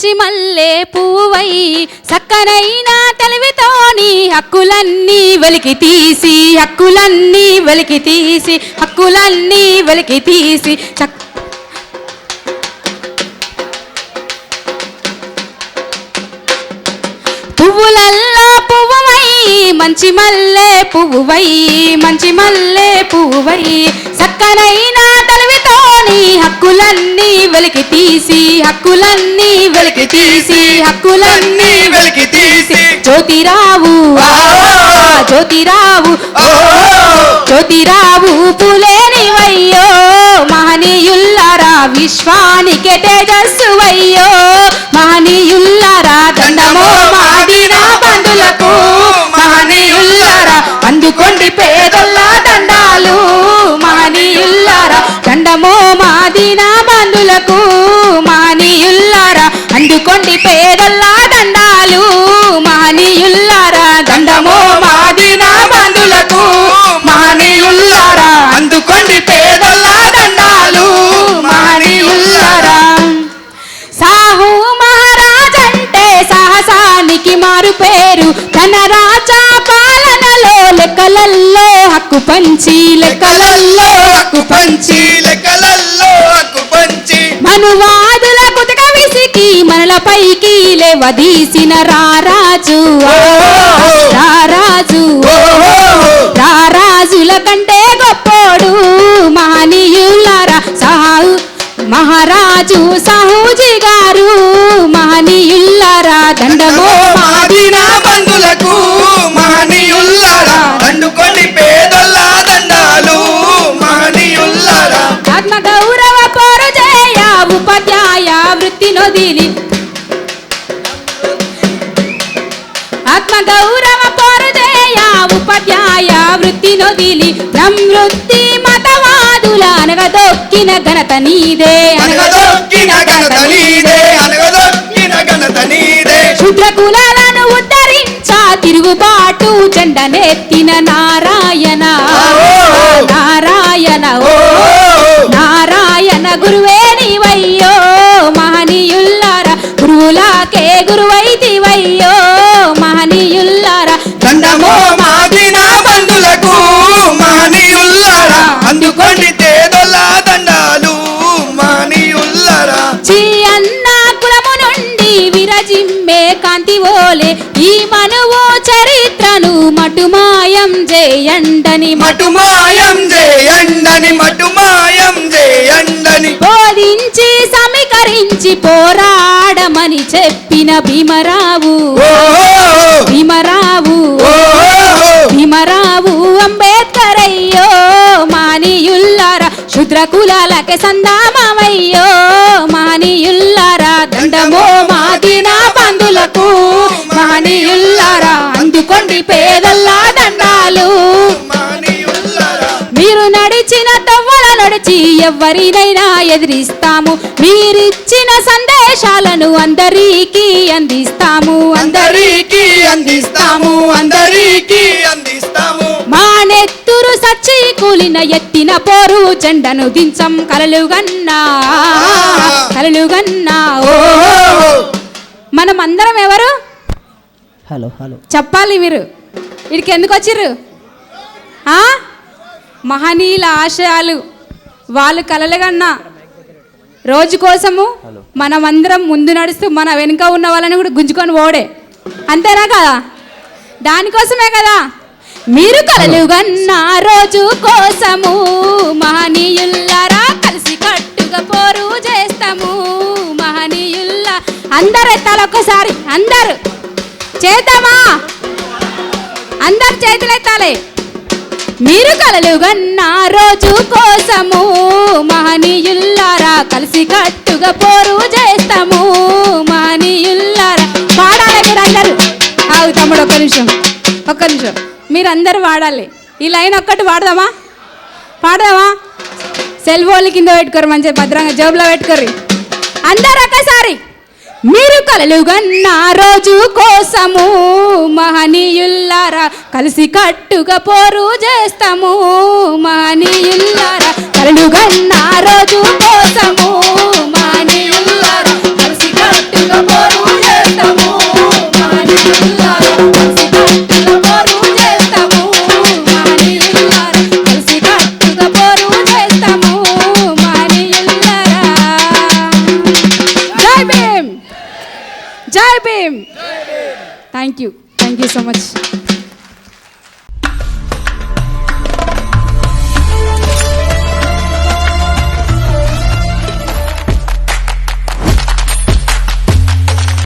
మంచి మల్లె పువ్వై సక్కనైన తెలివితోని హక్కులన్నీ వెలికి తీసి హక్కులన్నీ వెలికి తీసి హక్కులన్నీ వెలికి తీసి పువ్వులల్లా పువ్వువై మంచి మల్లె పువ్వువై మంచి మల్లె పువ్వువై సక్కనైన తెలివితోని హక్కులన్నీ వెలికి తీసి హక్కులన్నీ వెలికి తీసి హక్కులన్నీ వెలికి తీసి జ్యోతిరావు జ్యోతిరావు జ్యోతిరావు పులేనివయ్యో మహనీయుల్లారా విశ్వానికి తేజస్సువయ్యో మహనీయుల్లారా దండమో మాదినా బంధులకు మహనీయుల్లారా అందుకోండి పేదల్లా దండాలు మహనీయుల్లారా దండమో మాదినా బంధులకు మహనీయుల్లారా అందుకోండి పేదల్లా దండాలు మహనీయుల్లారా దండమో మాదినా బంధులకు మహనీయుల్లారా అందుకోండి పేదల్లా దండాలు మహనీయుల్లారా సాహు మహారాజంటే సాహసానికి మారు పేరు తన రాజా పాలనలో లెక్కలల్లో హక్కు పంచి లెక్కలల్లో హక్కు పంచి లెక్కలల్లో హక్కు పంచి మనువాదుల కుతక విసికి మనలపైకి లేవదీసిన రారాజు రారాజు రారాజుల కంటే గొప్పోడు మహనీయులారా సాహు మహారాజు సాహూజీ గారు మహనీయుల్లారా దండమో మాదినా బంధులకు మహనీయుల్లారా అందుకొని పేదల్లా దండాలు మహనీయుల్లారా ఆత్మ గౌరవ పోరుజేయ ఉపాధ్యాయ వృత్తి నొదిలి ఆత్మ గౌరవ పోరుజేయ ఉపాధ్యాయ వృత్తి నొదిలి నమృత్తి మతవాదుల అనగదొక్కిన ఘనత నీదే అనగదొక్కిన ఘనత నీదే అనగదొక్కిన ఘనత నీదే శుద్ర కులాలను ఉద్ధరించా తిరుగుబాటు జెండనెత్తిన నారాయణ నారాయణ ఓ నారాయణ గురువే నీవయ్యో మహనీయుల్లారా గురువులాకే గురువైతివయ్యో మహనీయుల్లారా దండమో మాదినా బంధులకు మహనీయుల్లారా అందుకోండి తేదొల్లా దండాలు మహనీయుల్లారా చీ అన్న కులము నుండి విరజిమ్మే కాంతి ఓలే ఈ మనువు చరిత్రను మటుమాయం చేయండని మటుమాయం చేయండని మటుమాయం చేయండని బోధించి సమీకరించి పోరాడమని చెప్పిన భీమరావు భీమరావు భీమరావు అంబేద్కర్ అయ్యో మహనీయుల్లారా శుద్ర కులాలకే సందామయ్యో మహనీయుల్లారా దండమో మాదినా బంధులకు మహనీయుల్లారా అందుకోండి పేదల్లా దండాలు మీరు నడిచిన తవ్వల నడిచి ఎవరినైనా ఎదిరిస్తాము మీరిచ్చిన సందేశాలను అందరికీ అందిస్తాము అందరికీ అందిస్తాము అందరికీ అందిస్తాము మా నెత్తురు సచ్చి కూలిన ఎత్తిన పోరు జెండను దించం కలలుగన్నా కలలుగన్నా ఓ మనం అందరం ఎవరు హలో హలో చెప్పాలి మీరు వీడికి ఎందుకు వచ్చిర్రు మహనీయుల ఆశయాలు వాళ్ళు కలలుగన్నా రోజు కోసము మనమందరం ముందు నడుస్తూ మన వెనుక ఉన్న వాళ్ళని కూడా గుంజుకొని ఓడే అంతేనా కదా దానికోసమే కదా మీరు కలలుగన్న రోజు కోసము మహనీయుల్లారా కలిసి కట్టుగా పోరు చేస్తాము మహనీయుల్లా అందరు ఎత్తాలి ఒక్కసారి అందరు చేద్దామా అందరు చేతులు ఎత్తాలి మీరు కలలుగన్న రోజు కోసము మహనీయుల్లారా కలిసి కట్టుగా పోరు చేస్తాము మహనీయుల్లారా పాడాలి మీరందరూ ఆగు తమ్ముడు ఒక్క నిమిషం మీరందరూ వాడాలి ఈ లైన్ ఒక్కటి పాడదామా సెల్ ఫోన్లు కింద పెట్టుకోరు మంచిగా భద్రంగా జేబులో పెట్టుకోరు అందరు ఒక్కసారి మీరు కలలుగన్న రోజు కోసము మహనీయుల్లారా కలిసి కట్టుగా పోరు చేస్తాము మహనీయుల్లారా కలలుగన్న రోజు కోసము మహనీయుల్లారా కలిసి కట్టుగా పోరు జై Bhim. Thank you so much.